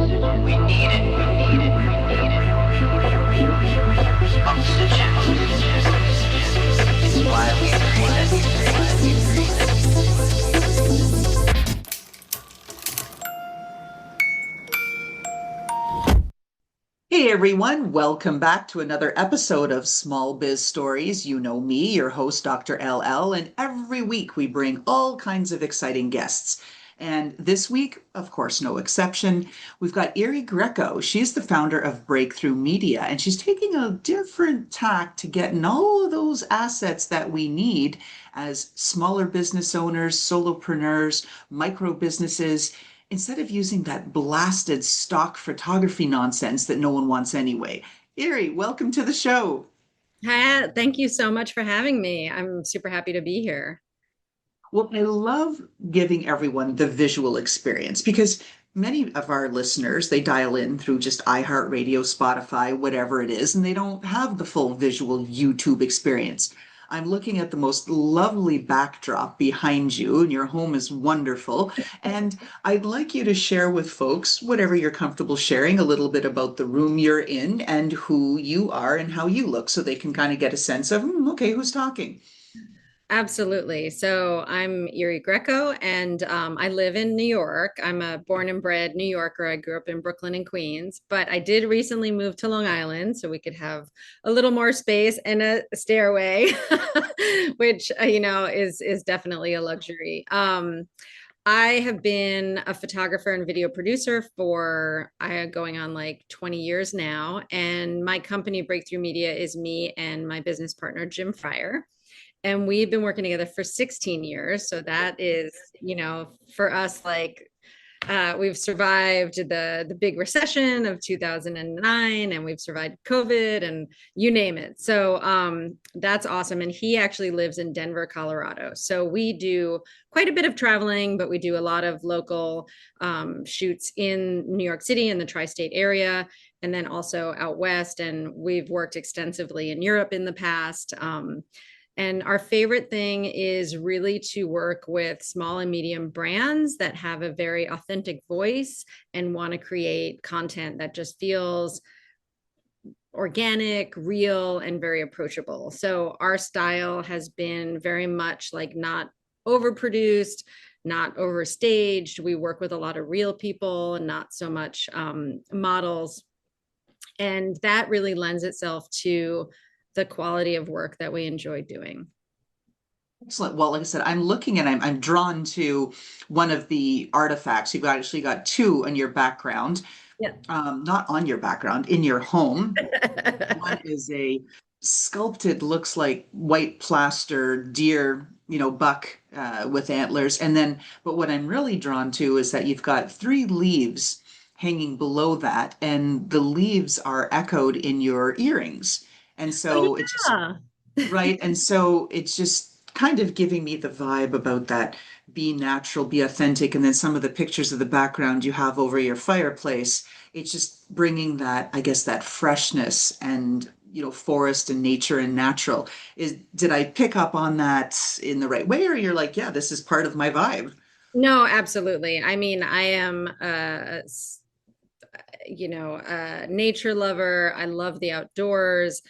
We need it. Oxygen. It's why we breathe. Hey everyone, welcome back to another episode of Small Biz Stories. You know me, your host, Dr. LL, and every week we bring all kinds of exciting guests. And this week, of course, no exception, we've got Iri Greco. She's the founder of Brakethrough Media, and she's taking a different tack to getting all of those assets that we need as smaller business owners, solopreneurs, micro businesses instead of using that blasted stock photography nonsense that no one wants anyway. Iri, welcome to the show. Hi, thank you so much for having me. I'm super happy to be here. Well, I love giving everyone the visual experience because many of our listeners, they dial in through just iHeartRadio, Spotify, whatever it is, and they don't have the full visual YouTube experience. I'm looking at the most lovely backdrop behind you, and your home is wonderful. And I'd like you to share with folks, whatever you're comfortable sharing, a little bit about the room you're in and who you are and how you look so they can kind of get a sense of, okay, who's talking? Absolutely. So I'm Iri Greco, and I live in New York. I'm a born and bred New Yorker. I grew up in Brooklyn and Queens, but I did recently move to Long Island so we could have a little more space and a stairway, which is definitely a luxury. I have been a photographer and video producer for going on like 20 years now. And my company, Breakthrough Media, is me and my business partner, Jim Fryer. And we've been working together for 16 years. So that is, for us, like we've survived the big recession of 2009, and we've survived COVID and you name it. So that's awesome. And he actually lives in Denver, Colorado. So we do quite a bit of traveling, but we do a lot of local shoots in New York City and the tri-state area, and then also out west. And we've worked extensively in Europe in the past. And our favorite thing is really to work with small and medium brands that have a very authentic voice and want to create content that just feels organic, real, and very approachable. So our style has been very much like not overproduced, not overstaged. We work with a lot of real people and not so much models. And that really lends itself to the quality of work that we enjoy doing. Excellent. Well, like I said, I'm looking and I'm drawn to one of the artifacts. You've actually got two in your background, Yeah. not on your background, in your home. One is a sculpted, looks like white plaster deer, buck with antlers. And then, but what I'm really drawn to is that you've got three leaves hanging below that, and the leaves are echoed in your earrings. And Oh, so it's just yeah. right. And so it's just kind of giving me the vibe about that be natural, be authentic. And then some of the pictures of the background you have over your fireplace, it's just bringing that, I guess, that freshness and, forest and nature and natural. Did I pick up on that in the right way? Or you're like, yeah, this is part of my vibe? No, absolutely. I mean, I am a nature lover. I love the outdoors.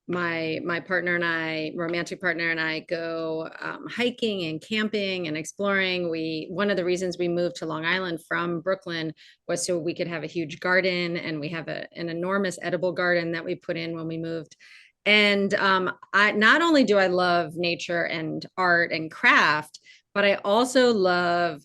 My partner and I, romantic partner and I, go hiking and camping and exploring. One of the reasons we moved to Long Island from Brooklyn was so we could have a huge garden, and we have an enormous edible garden that we put in when we moved. And I not only do I love nature and art and craft, but I also love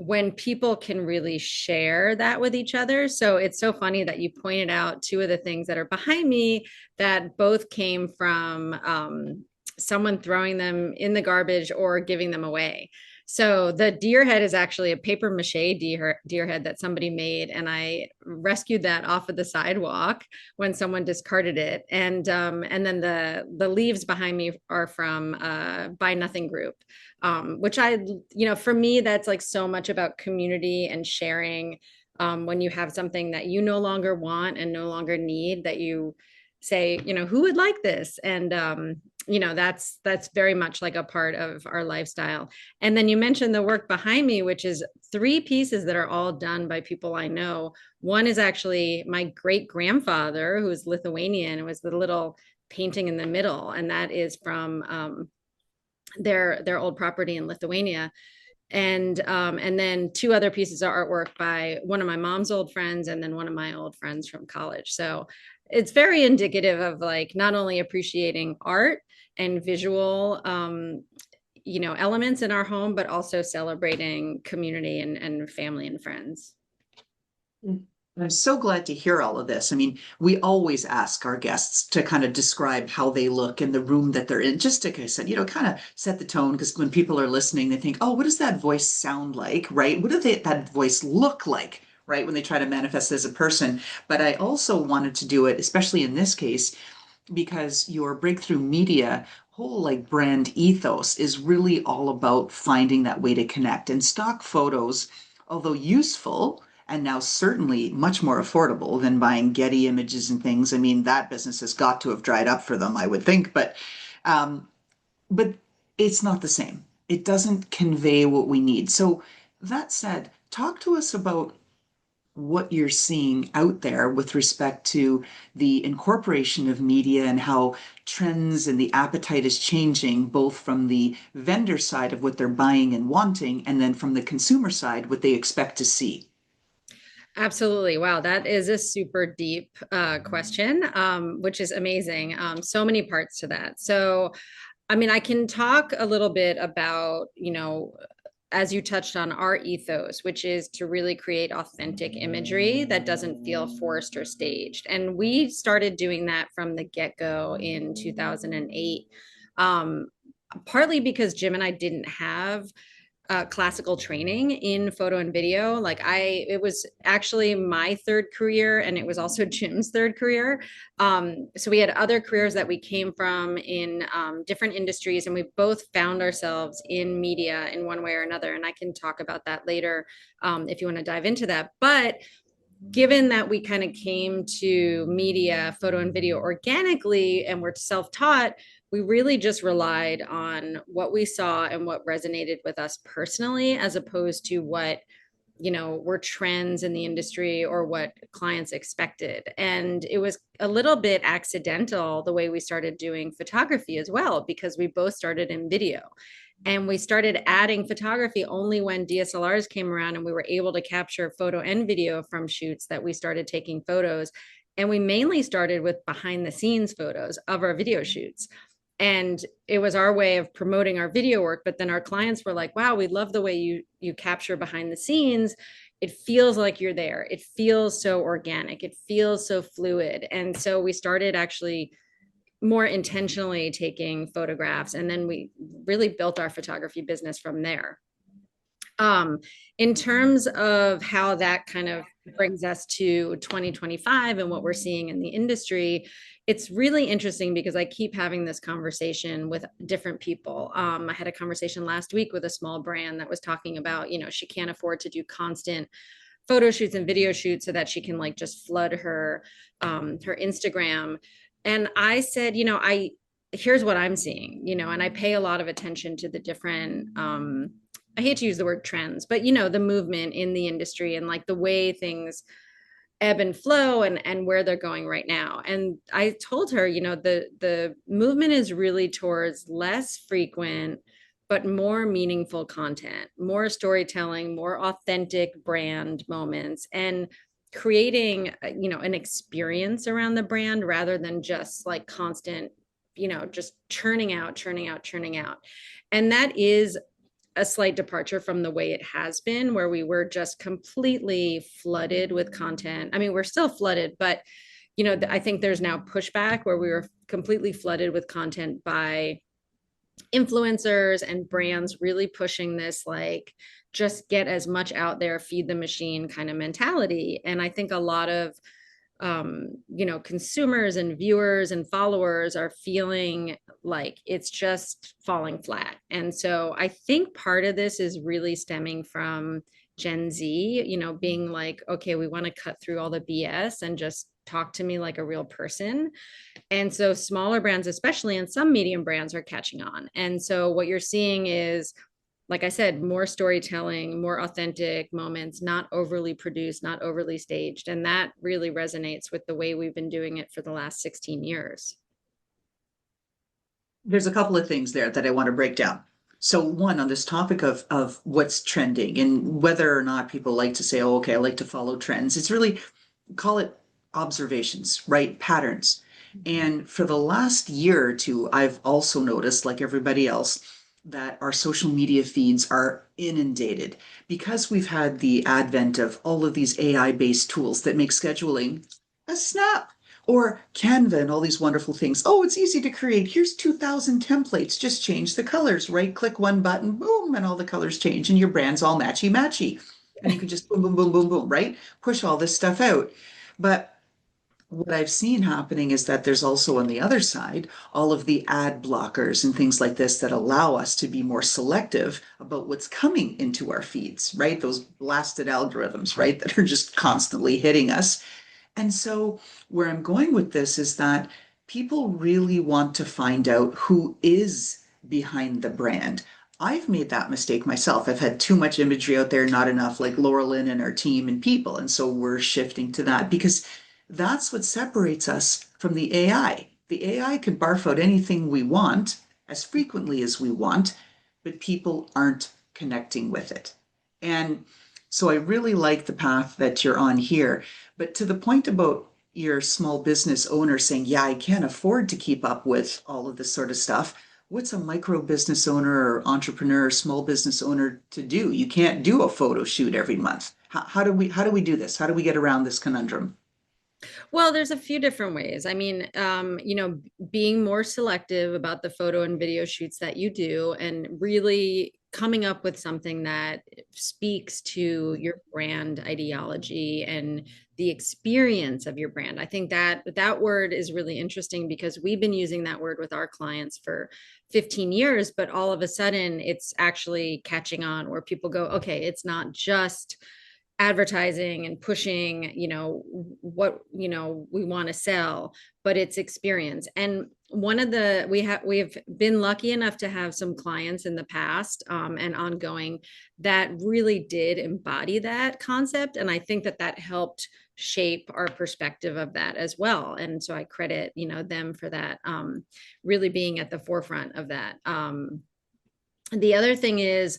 when people can really share that with each other. So it's so funny that you pointed out two of the things that are behind me that both came from someone throwing them in the garbage or giving them away. So the deer head is actually a paper mache deer head that somebody made, and I rescued that off of the sidewalk when someone discarded it. And then the leaves behind me are from Buy Nothing Group, which for me, that's like so much about community and sharing. When you have something that you no longer want and no longer need, that you say, who would like this? And, that's very much like a part of our lifestyle. And then you mentioned the work behind me, which is 3 pieces that are all done by people I know. One is actually my great grandfather, who is Lithuanian. It was the little painting in the middle, and that is from their old property in Lithuania. And then 2 other pieces of artwork by one of my mom's old friends and then one of my old friends from college. So it's very indicative of like not only appreciating art and visual elements in our home, but also celebrating community and family and friends. I'm so glad to hear all of this. I mean, we always ask our guests to kind of describe how they look in the room that they're in, just to kind of set the tone. Because when people are listening, they think, oh, what does that voice sound like, right? What does that voice look like, right? When they try to manifest as a person. But I also wanted to do it, especially in this case, because your Breakthrough Media whole like brand ethos is really all about finding that way to connect. And stock photos, although useful, and now certainly much more affordable than buying Getty images and things. I mean, that business has got to have dried up for them, I would think, um, but it's not the same. It doesn't convey what we need. So that said, talk to us about what you're seeing out there with respect to the incorporation of media and how trends and the appetite is changing, both from the vendor side of what they're buying and wanting, and then from the consumer side, what they expect to see. Absolutely. Wow, that is a super deep question, which is amazing. So many parts to that. So, I mean, I can talk a little bit about, as you touched on, our ethos, which is to really create authentic imagery that doesn't feel forced or staged. And we started doing that from the get-go in 2008, partly because Jim and I didn't have classical training in photo and video. It was actually my 3rd career, and it was also Jim's 3rd career. So we had other careers that we came from in different industries, and we both found ourselves in media in one way or another. And I can talk about that later if you want to dive into that. But given that we kind of came to media, photo and video organically, and we're self-taught, we really just relied on what we saw and what resonated with us personally, as opposed to what, were trends in the industry or what clients expected. And it was a little bit accidental the way we started doing photography as well, because we both started in video. And we started adding photography only when DSLRs came around and we were able to capture photo and video from shoots that we started taking photos. And we mainly started with behind the scenes photos of our video shoots. And it was our way of promoting our video work. But then our clients were like, wow, we love the way you capture behind the scenes. It feels like you're there. It feels so organic. It feels so fluid. And so we started actually more intentionally taking photographs. And then we really built our photography business from there. In terms of how that kind of brings us to 2025 and what we're seeing in the industry, it's really interesting because I keep having this conversation with different people. I had a conversation last week with a small brand that was talking about, she can't afford to do constant photo shoots and video shoots so that she can like just flood her Instagram. And I said, here's what I'm seeing, and I pay a lot of attention to the different, I hate to use the word trends, but the movement in the industry and like the way things ebb and flow and where they're going right now. And I told her, the movement is really towards less frequent, but more meaningful content, more storytelling, more authentic brand moments, and creating, an experience around the brand rather than just like constant, just churning out. And that is a slight departure from the way it has been, where we were just completely flooded with content. I mean, we're still flooded, but I think there's now pushback where we were completely flooded with content by influencers and brands really pushing this, like, just get as much out there, feed the machine kind of mentality. And I think a lot of consumers and viewers and followers are feeling like it's just falling flat. And so I think part of this is really stemming from Gen Z, being like, okay, we want to cut through all the BS and just talk to me like a real person. And so smaller brands, especially, and some medium brands are catching on. And so what you're seeing is, like I said, more storytelling, more authentic moments, not overly produced, not overly staged. And that really resonates with the way we've been doing it for the last 16 years. There's a couple of things there that I want to break down. So one, on this topic of what's trending and whether or not people like to say, oh, okay, I like to follow trends. It's really, call it observations, right? Patterns. And for the last year or two, I've also noticed, like everybody else, that our social media feeds are inundated because we've had the advent of all of these AI-based tools that make scheduling a snap, or Canva and all these wonderful things. Oh, it's easy to create. Here's 2,000 templates. Just change the colors. Right click one button, boom, and all the colors change, and your brand's all matchy matchy. And you can just boom, boom, boom, boom, boom, right? Push all this stuff out. But what I've seen happening is that there's also on the other side all of the ad blockers and things like this that allow us to be more selective about what's coming into our feeds, right? Those blasted algorithms, right? That are just constantly hitting us. And so, where I'm going with this is that people really want to find out who is behind the brand. I've made that mistake myself. I've had too much imagery out there, not enough like Laura Lynn and our team and people. And so we're shifting to that because that's what separates us from the AI. The AI can barf out anything we want as frequently as we want, but people aren't connecting with it. And so I really like the path that you're on here. But to the point about your small business owner saying, yeah, I can't afford to keep up with all of this sort of stuff. What's a micro business owner or entrepreneur or small business owner to do? You can't do a photo shoot every month. How do we do this? How do we get around this conundrum? Well, there's a few different ways. I mean, being more selective about the photo and video shoots that you do, and really coming up with something that speaks to your brand ideology and the experience of your brand. I think that that word is really interesting because we've been using that word with our clients for 15 years, but all of a sudden it's actually catching on where people go, okay, it's not just advertising and pushing, what, we want to sell, but it's experience. And one of the, we've been lucky enough to have some clients in the past, and ongoing, that really did embody that concept. And I think that that helped shape our perspective of that as well. And so I credit, them for that, really being at the forefront of that. The other thing is,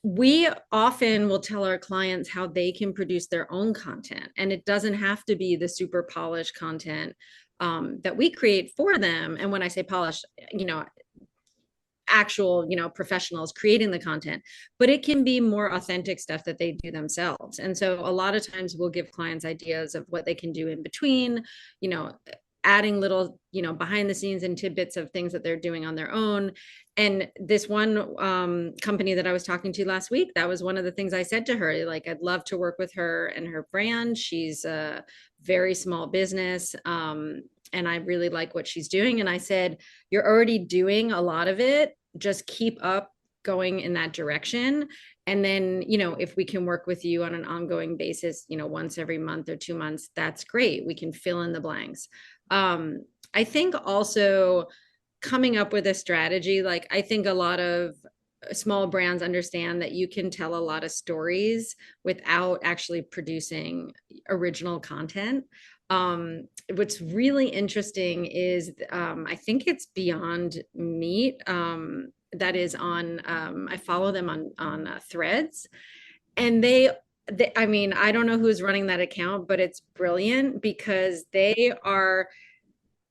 we often will tell our clients how they can produce their own content, and it doesn't have to be the super polished content that we create for them. And when I say polished, actual, professionals creating the content, but it can be more authentic stuff that they do themselves. And so a lot of times we'll give clients ideas of what they can do in between, adding little, behind the scenes and tidbits of things that they're doing on their own. And this one company that I was talking to last week, that was one of the things I said to her, like, I'd love to work with her and her brand. She's a very small business. And I really like what she's doing. And I said, you're already doing a lot of it. Just keep up going in that direction. And then, if we can work with you on an ongoing basis, once every month or 2 months, that's great. We can fill in the blanks. I think also coming up with a strategy, like, I think a lot of small brands understand that you can tell a lot of stories without actually producing original content. What's really interesting is, I think it's Beyond Meat, that is on, I follow them on Threads, and I mean, I don't know who's running that account, but it's brilliant because they are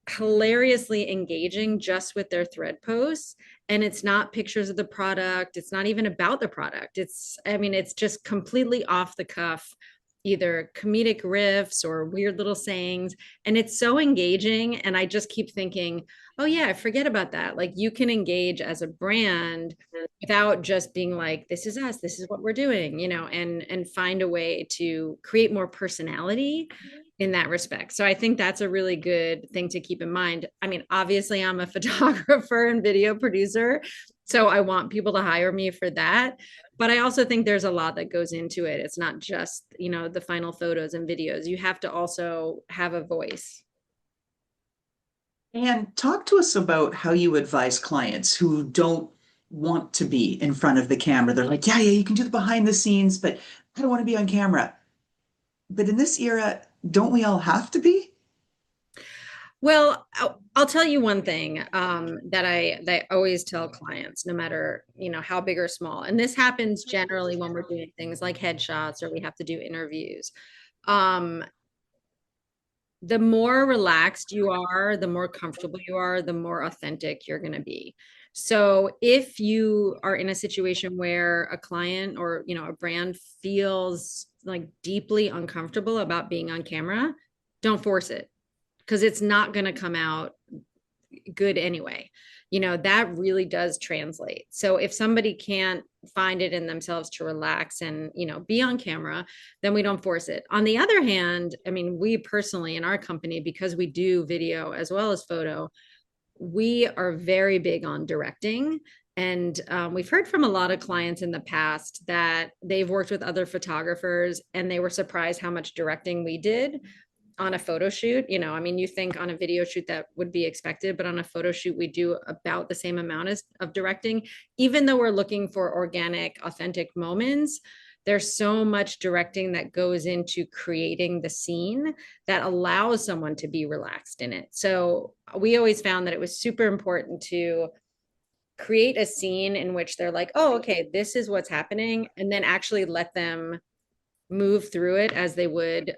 hilariously engaging just with their thread posts. And it's not pictures of the product. It's not even about the product. It's just completely off the cuff, either comedic riffs or weird little sayings. And it's so engaging. And I just keep thinking, oh yeah, I forget about that. Like, you can engage as a brand without just being like, this is us, this is what we're doing, and find a way to create more personality in that respect. So I think that's a really good thing to keep in mind. I mean, obviously I'm a photographer and video producer, So I want people to hire me for that. But I also think there's a lot that goes into it. It's not just, the final photos and videos. You have to also have a voice. And talk to us about how you advise clients who don't want to be in front of the camera. They're like, yeah, you can do the behind the scenes, but I don't want to be on camera. But in this era, don't we all have to be? Well, I'll tell you one thing that I always tell clients, no matter how big or small, and this happens generally when we're doing things like headshots or we have to do interviews. Um, the more relaxed you are, the more comfortable you are, the more authentic you're going to be. So if you are in a situation where a client or a brand feels like deeply uncomfortable about being on camera, don't force it, because it's not going to come out good anyway. That really does translate. So if somebody can't find it in themselves to relax and, be on camera, then we don't force it. On the other hand, I mean, we personally in our company, because we do video as well as photo, we are very big on directing. And we've heard from a lot of clients in the past that they've worked with other photographers and they were surprised how much directing we did on a photo shoot. I mean, you think on a video shoot that would be expected, but on a photo shoot, we do about the same amount of directing. Even though we're looking for organic, authentic moments, there's so much directing that goes into creating the scene that allows someone to be relaxed in it. So we always found that it was super important to create a scene in which they're like, oh, okay, this is what's happening, and then actually let them move through it as they would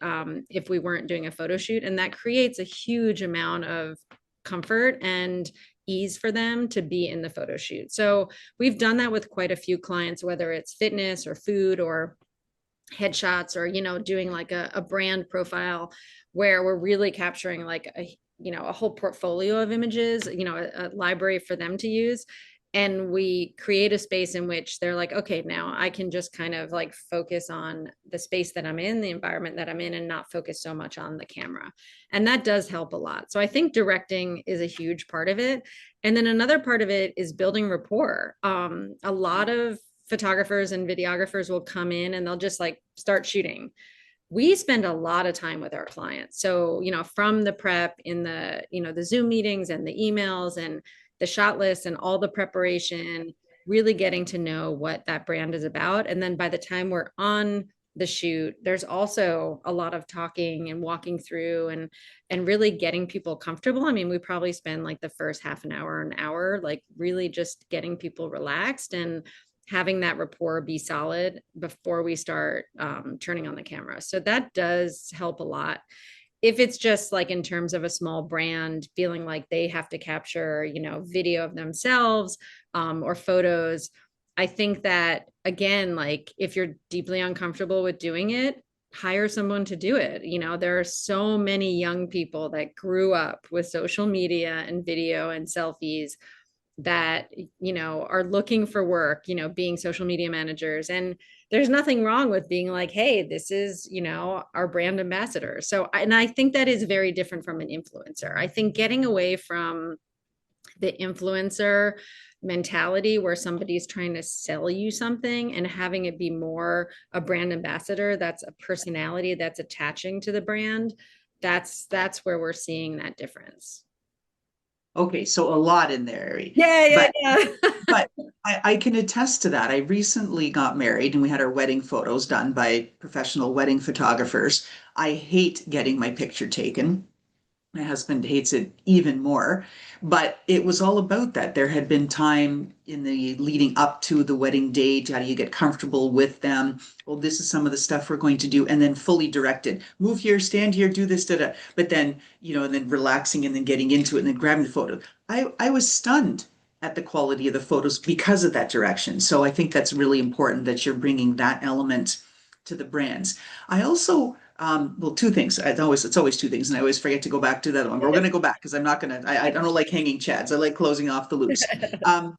if we weren't doing a photo shoot. And that creates a huge amount of comfort and ease for them to be in the photo shoot. So we've done that with quite a few clients, whether it's fitness or food or headshots or, doing like a brand profile where we're really capturing like a whole portfolio of images, a library for them to use. And we create a space in which they're like, okay, now I can just kind of like focus on the space that I'm in, the environment that I'm in, and not focus so much on the camera. And that does help a lot. So I think directing is a huge part of it. And then another part of it is building rapport. A lot of photographers and videographers will come in and they'll just like start shooting. We spend a lot of time with our clients. So, from the prep in the Zoom meetings and the emails and the shot list and all the preparation, really getting to know what that brand is about. And then by the time we're on the shoot, there's also a lot of talking and walking through and really getting people comfortable. I mean, we probably spend like the first half an hour, like really just getting people relaxed and having that rapport be solid before we start turning on the camera. So that does help a lot. If it's just like in terms of a small brand feeling like they have to capture, video of themselves or photos, I think that again, like if you're deeply uncomfortable with doing it, hire someone to do it. There are so many young people that grew up with social media and video and selfies that are looking for work, being social media managers. And there's nothing wrong with being like, hey, this is our brand ambassador. So and I think that is very different from an influencer. I think getting away from the influencer mentality where somebody's trying to sell you something and having it be more a brand ambassador, that's a personality that's attaching to the brand, that's where we're seeing that difference. Okay, so a lot in there, Iri. Yeah. But I can attest to that. I recently got married and we had our wedding photos done by professional wedding photographers. I hate getting my picture taken. My husband hates it even more, but it was all about that. There had been time in the leading up to the wedding date. How do you get comfortable with them? Well, this is some of the stuff we're going to do, and then fully directed. Move here, stand here, do this, da da. But then, and then relaxing and then getting into it and then grabbing the photo. I was stunned at the quality of the photos because of that direction. So I think that's really important that you're bringing that element to the brands. I also well, two things. It's always two things, and I always forget to go back to that one. But we're going to go back because I'm not going to. I don't like hanging chads. I like closing off the loops. Um,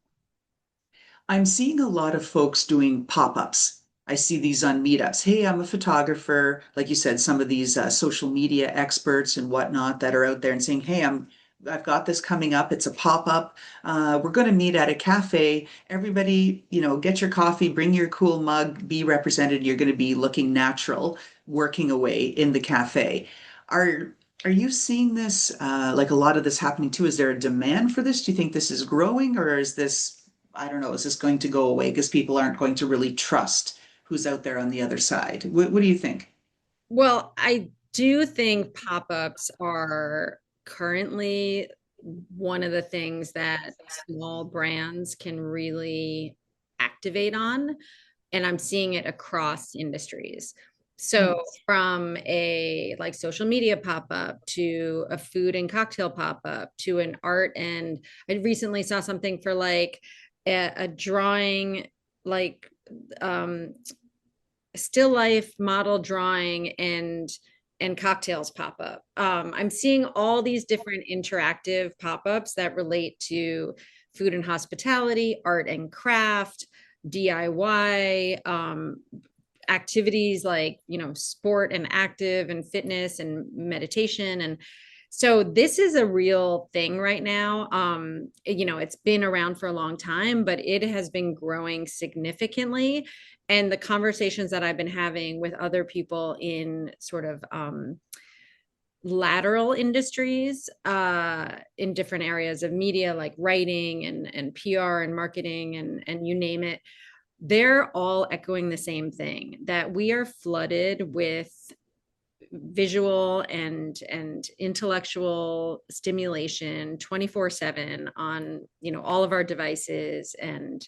I'm seeing a lot of folks doing pop-ups. I see these on meetups. Hey, I'm a photographer. Like you said, some of these social media experts and whatnot that are out there and saying, hey, I'm I've got this coming up. It's a pop-up. We're going to meet at a cafe. Everybody, get your coffee, bring your cool mug, be represented. You're going to be looking natural, working away in the cafe. Are are you seeing this, like a lot of this happening too? Is there a demand for this? Do you think this is growing, or is this, I don't know, is this going to go away because people aren't going to really trust who's out there on the other side? What do you think? Well, I do think pop-ups are currently one of the things that small brands can really activate on, and I'm seeing it across industries. Mm. So from a like social media pop-up to a food and cocktail pop-up to an art, and I recently saw something for like a drawing, like um still life model drawing and cocktails pop up. I'm seeing all these different interactive pop-ups that relate to food and hospitality, art and craft, DIY, activities like, sport and active and fitness and meditation. And so this is a real thing right now. It's been around for a long time, but it has been growing significantly. And the conversations that I've been having with other people in sort of lateral industries, in different areas of media like writing and PR and marketing and you name it, they're all echoing the same thing, that we are flooded with visual and intellectual stimulation 24/7 on all of our devices and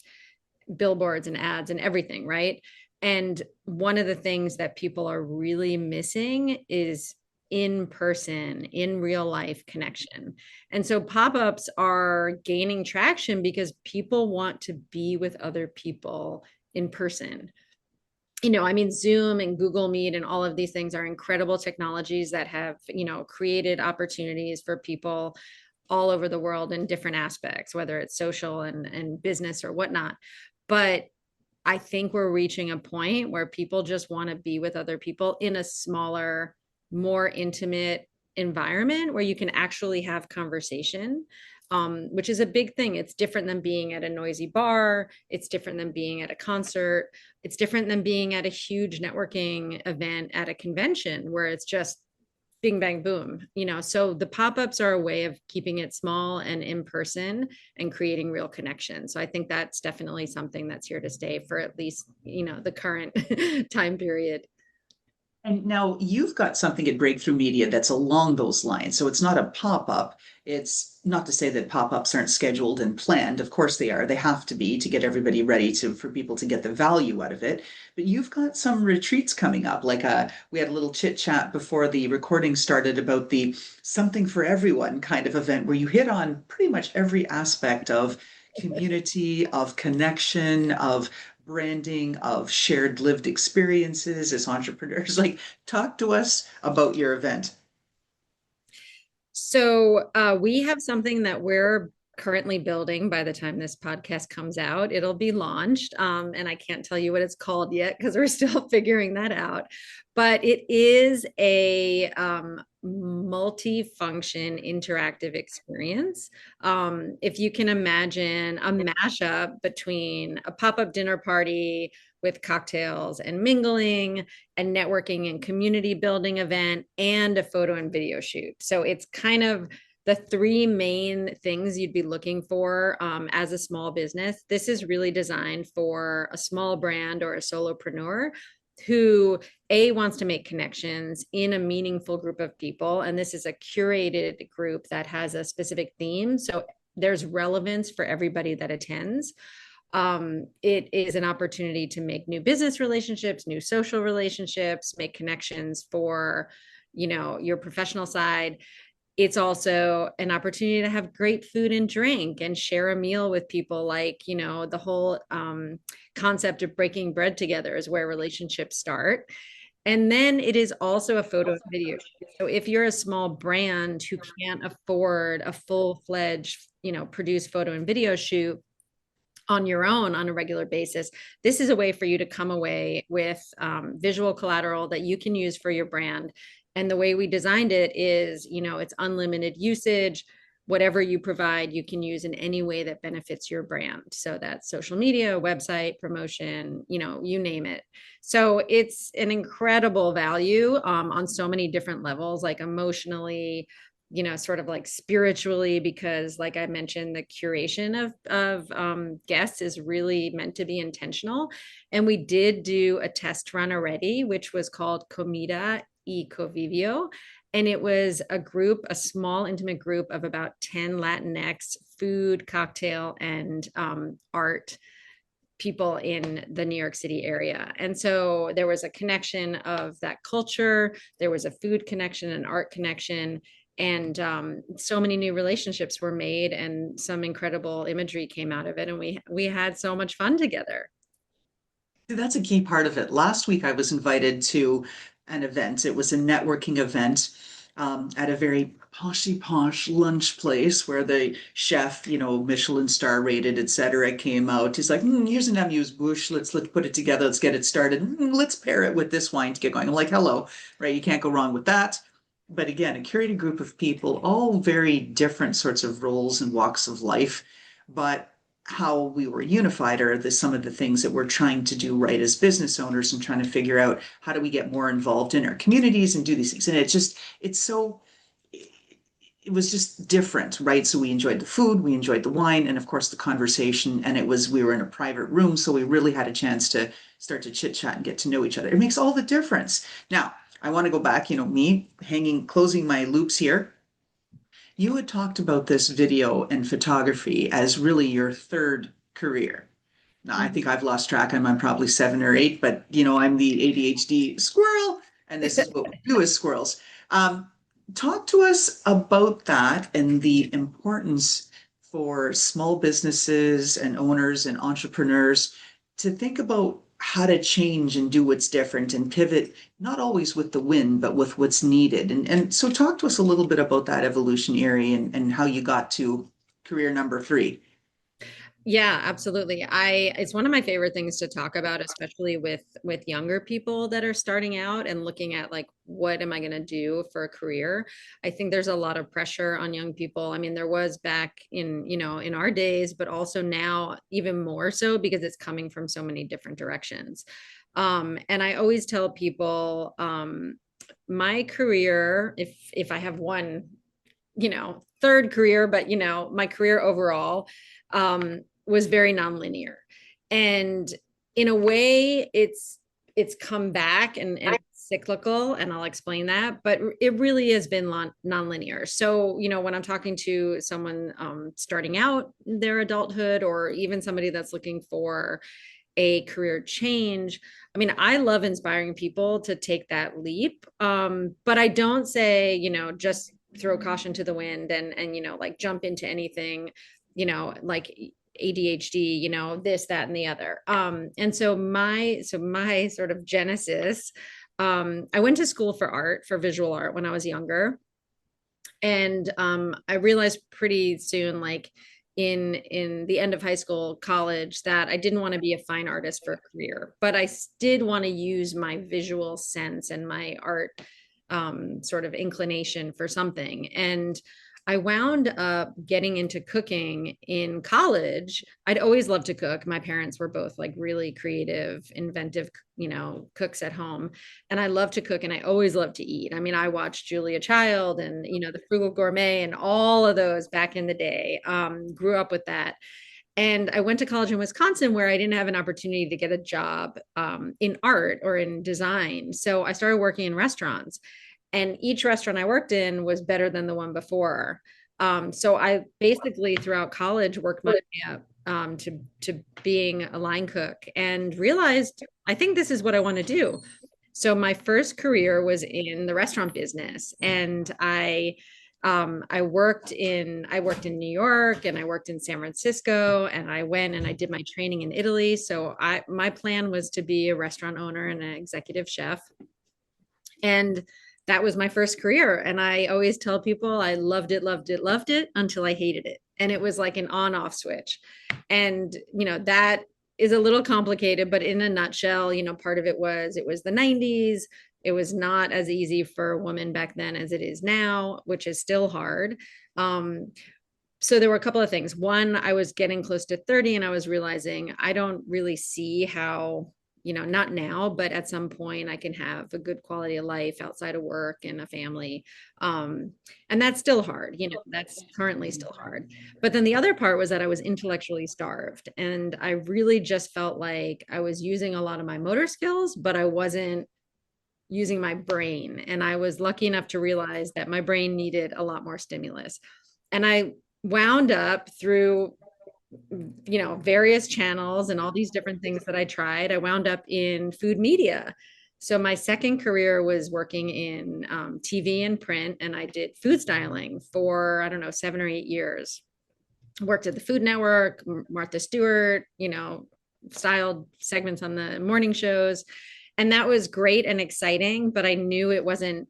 billboards and ads and everything, right? And one of the things that people are really missing is in person, in real life connection. And so pop-ups are gaining traction because people want to be with other people in person. I mean, Zoom and Google Meet and all of these things are incredible technologies that have, created opportunities for people all over the world in different aspects, whether it's social and business or whatnot. But I think we're reaching a point where people just want to be with other people in a smaller, more intimate environment where you can actually have conversation, which is a big thing. It's different than being at a noisy bar. It's different than being at a concert. It's different than being at a huge networking event at a convention where it's just bing, bang, boom. So the pop-ups are a way of keeping it small and in person and creating real connection. So I think that's definitely something that's here to stay for at least, the current time period. And now you've got something at Breakthrough Media that's along those lines. So it's not a pop-up. It's not to say that pop-ups aren't scheduled and planned. Of course they are. They have to be to get everybody ready for people to get the value out of it. But you've got some retreats coming up. Like we had a little chit chat before the recording started about the something for everyone kind of event where you hit on pretty much every aspect of community, of connection, of branding, of shared lived experiences as entrepreneurs. Like, talk to us about your event. So we have something that we're currently building. By the time this podcast comes out, it'll be launched. And I can't tell you what it's called yet because we're still figuring that out. But it is a multi-function interactive experience. If you can imagine a mashup between a pop-up dinner party with cocktails and mingling and networking and community building event and a photo and video shoot. So it's kind of the three main things you'd be looking for as a small business. This is really designed for a small brand or a solopreneur who wants to make connections in a meaningful group of people. And this is a curated group that has a specific theme. So there's relevance for everybody that attends. It is an opportunity to make new business relationships, new social relationships, make connections for, your professional side. It's also an opportunity to have great food and drink and share a meal with people. Like, the whole concept of breaking bread together is where relationships start. And then it is also a photo and video shoot. So if you're a small brand who can't afford a full-fledged, produced photo and video shoot on your own on a regular basis, this is a way for you to come away with visual collateral that you can use for your brand. And the way we designed it is, it's unlimited usage. whatever you provide, you can use in any way that benefits your brand. So that's social media, website, promotion, you name it. So it's an incredible value on so many different levels, like emotionally, sort of like spiritually, because like I mentioned, the curation of guests is really meant to be intentional. And we did do a test run already, which was called Comida y Convivio. And it was a small, intimate group of about 10 Latinx food, cocktail, and art people in the New York City area. And so there was a connection of that culture. There was a food connection, an art connection. And so many new relationships were made, and some incredible imagery came out of it. And we had so much fun together. That's a key part of it. Last week, I was invited to an event. It was a networking event at a very posh lunch place where the chef, Michelin star rated, etc., came out. He's like, here's an amuse bouche. Let's put it together. Let's get it started. Let's pair it with this wine to get going. I'm like, hello, right? You can't go wrong with that. But again, a curated group of people, all very different sorts of roles and walks of life, but how we were unified are some of the things that we're trying to do right as business owners and trying to figure out how do we get more involved in our communities and do these things. And it was just different, right? So we enjoyed the food, we enjoyed the wine, and of course the conversation. And we were in a private room, so we really had a chance to start to chit chat and get to know each other. It makes all the difference. Now, I want to go back, me closing my loops here. You had talked about this video and photography as really your third career. Now, I think I've lost track. I'm on probably 7 or 8, but I'm the ADHD squirrel, and this is what we do as squirrels. Talk to us about that and the importance for small businesses and owners and entrepreneurs to think about how to change and do what's different and pivot, not always with the win, but with what's needed. And so talk to us a little bit about that evolution, Iri, and how you got to career number 3. Yeah, absolutely. It's one of my favorite things to talk about, especially with younger people that are starting out and looking at like, what am I going to do for a career? I think there's a lot of pressure on young people. I mean, there was back in our days, but also now even more so because it's coming from so many different directions. And I always tell people, my career, if I have one, third career, but my career overall, was very nonlinear. And in a way, it's come back and it's cyclical, and I'll explain that, but it really has been nonlinear. So, when I'm talking to someone starting out their adulthood, or even somebody that's looking for a career change, I mean, I love inspiring people to take that leap. But I don't say, just throw caution to the wind and like jump into anything, like ADHD, this, that, and the other. And so my sort of genesis, I went to school for art, for visual art when I was younger. And I realized pretty soon, like in the end of high school, college, that I didn't want to be a fine artist for a career, but I did want to use my visual sense and my art sort of inclination for something. And I wound up getting into cooking in college. I'd always loved to cook. My parents were both like really creative, inventive, cooks at home. And I love to cook, and I always loved to eat. I mean, I watched Julia Child and, the Frugal Gourmet and all of those back in the day. Grew up with that. And I went to college in Wisconsin, where I didn't have an opportunity to get a job in art or in design. So I started working in restaurants. And each restaurant I worked in was better than the one before. So I basically throughout college worked my way up to being a line cook, and realized I think this is what I want to do. So my first career was in the restaurant business, and I worked in New York, and I worked in San Francisco, and I went and I did my training in Italy. So my plan was to be a restaurant owner and an executive chef. And that was my first career. And I always tell people I loved it until I hated it. And it was like an on-off switch. And, that is a little complicated, but in a nutshell, part of it was the 90s. It was not as easy for women back then as it is now, which is still hard. So there were a couple of things. One, I was getting close to 30 and I was realizing I don't really see how, not now, but at some point I can have a good quality of life outside of work and a family. And that's still hard, that's currently still hard. But then the other part was that I was intellectually starved. And I really just felt like I was using a lot of my motor skills, but I wasn't using my brain. And I was lucky enough to realize that my brain needed a lot more stimulus. And I wound up through various channels and all these different things that I tried. I wound up in food media. So my second career was working in TV and print, and I did food styling for, I don't know, 7 or 8 years. Worked at the Food Network, Martha Stewart, styled segments on the morning shows. And that was great and exciting, but I knew it wasn't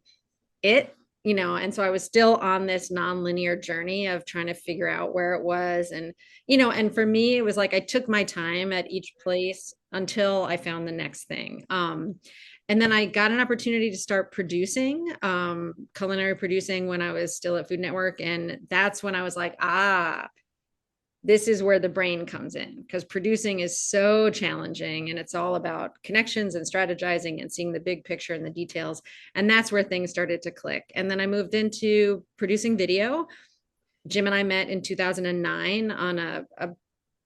it, and so I was still on this nonlinear journey of trying to figure out where it was. And, and for me, it was like I took my time at each place until I found the next thing. And then I got an opportunity to start producing, culinary producing when I was still at Food Network. And that's when I was like, this is where the brain comes in, because producing is so challenging and it's all about connections and strategizing and seeing the big picture and the details. And that's where things started to click. And then I moved into producing video. Jim and I met in 2009 on a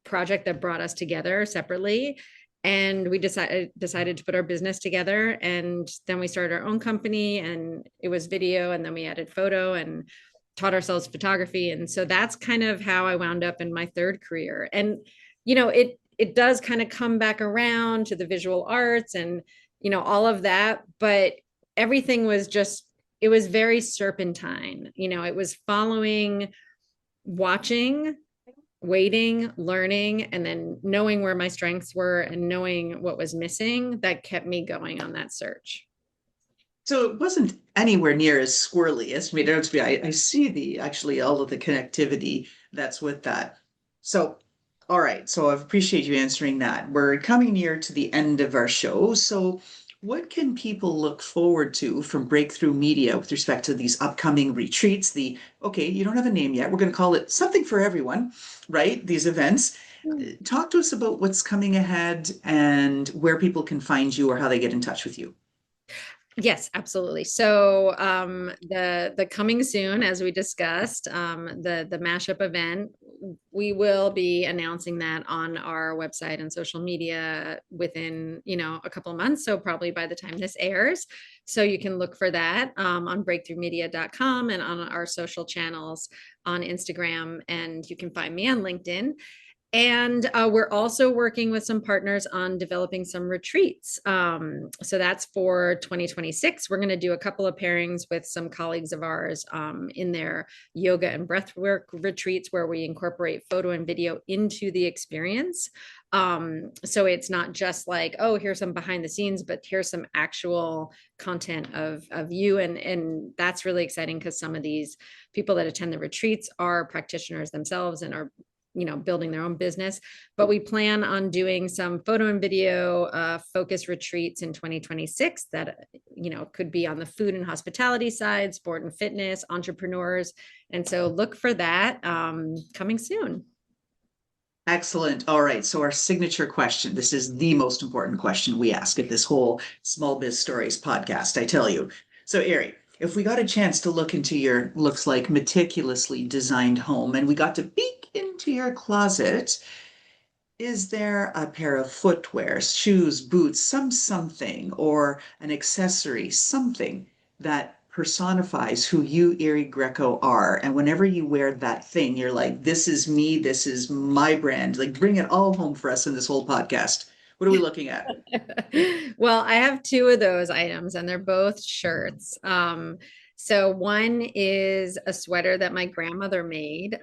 project that brought us together separately. And we decided to put our business together. And then we started our own company, and it was video. And then we added photo and taught ourselves photography. And so that's kind of how I wound up in my third career. And, it does kind of come back around to the visual arts and, all of that. But everything was it was very serpentine. It was following, watching, waiting, learning, and then knowing where my strengths were and knowing what was missing that kept me going on that search. So it wasn't anywhere near as squirrely as made out to be. I see actually all of the connectivity that's with that. So, all right. So I appreciate you answering that. We're coming near to the end of our show. So what can people look forward to from Breakthrough Media with respect to these upcoming retreats? Okay, you don't have a name yet. We're going to call it something for everyone, right? These events. Talk to us about what's coming ahead and where people can find you or how they get in touch with you. Yes, absolutely. So the coming soon, as we discussed, the mashup event, we will be announcing that on our website and social media within, a couple of months. So probably by the time this airs. So you can look for that on brakethroughmedia.com and on our social channels on Instagram. And you can find me on LinkedIn. And we're also working with some partners on developing some retreats. So that's for 2026. We're going to do a couple of pairings with some colleagues of ours in their yoga and breathwork retreats, where we incorporate photo and video into the experience. So it's not just like, oh, here's some behind the scenes, but here's some actual content of you. And that's really exciting, because some of these people that attend the retreats are practitioners themselves and are building their own business. But we plan on doing some photo and video focus retreats in 2026 that, could be on the food and hospitality side, sport and fitness, entrepreneurs. And so look for that coming soon. Excellent. All right. So our signature question, this is the most important question we ask at this whole Small Biz Stories podcast, I tell you. So Iri, if we got a chance to look into your, looks like meticulously designed home, and we got to peek into your closet, is there a pair of footwear, shoes, boots, something, or an accessory, something that personifies who you, Iri Greco, are? And whenever you wear that thing, you're like, this is me, this is my brand. Like, bring it all home for us in this whole podcast. What are we looking at? Well, I have two of those items, and they're both shirts. So one is a sweater that my grandmother made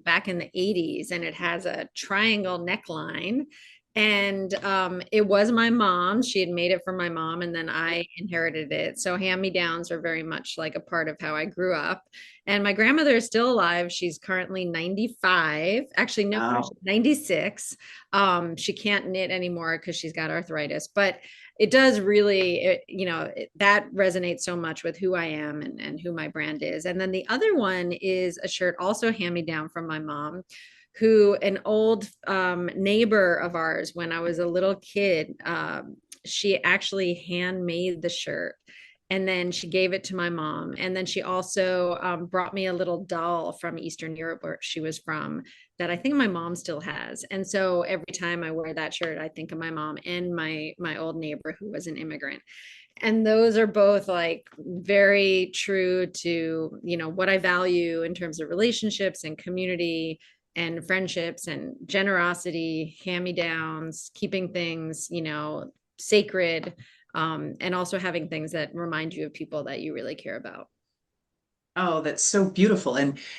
back in the 80s, and it has a triangle neckline. And it was my mom. She had made it for my mom, and then I inherited it. So hand-me-downs are very much like a part of how I grew up. And my grandmother is still alive. She's currently 95. Actually, no, Wow. 96. She can't knit anymore because she's got arthritis. But it does really, that resonates so much with who I am and who my brand is. And then the other one is a shirt also hand-me-down from my mom, who an old neighbor of ours when I was a little kid, she actually handmade the shirt. And then she gave it to my mom. And then she also brought me a little doll from Eastern Europe where she was from that I think my mom still has. And so every time I wear that shirt, I think of my mom and my old neighbor who was an immigrant. And those are both like very true to, what I value in terms of relationships and community and friendships and generosity, hand-me-downs, keeping things, sacred, and also having things that remind you of people that you really care about. Oh, that's so beautiful.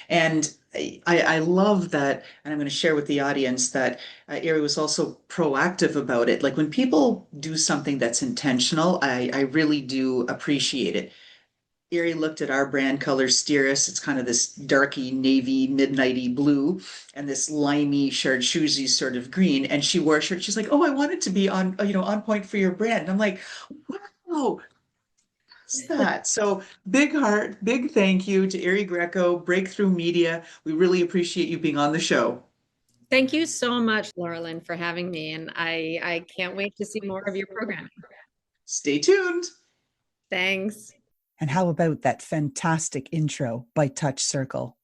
And I love that. And I'm going to share with the audience that Iri was also proactive about it. Like when people do something that's intentional, I really do appreciate it. Iri looked at our brand color Steeris. It's kind of this darky navy, midnighty blue, and this limey chartreusey sort of green. And she wore a shirt. She's like, "Oh, I want it to be on, on point for your brand." And I'm like, "Wow, what's that?" So big heart, big thank you to Iri Greco, Brakethrough Media. We really appreciate you being on the show. Thank you so much, Laurelyn, for having me. And I can't wait to see more of your programming. Stay tuned. Thanks. And how about that fantastic intro by Touch Circle?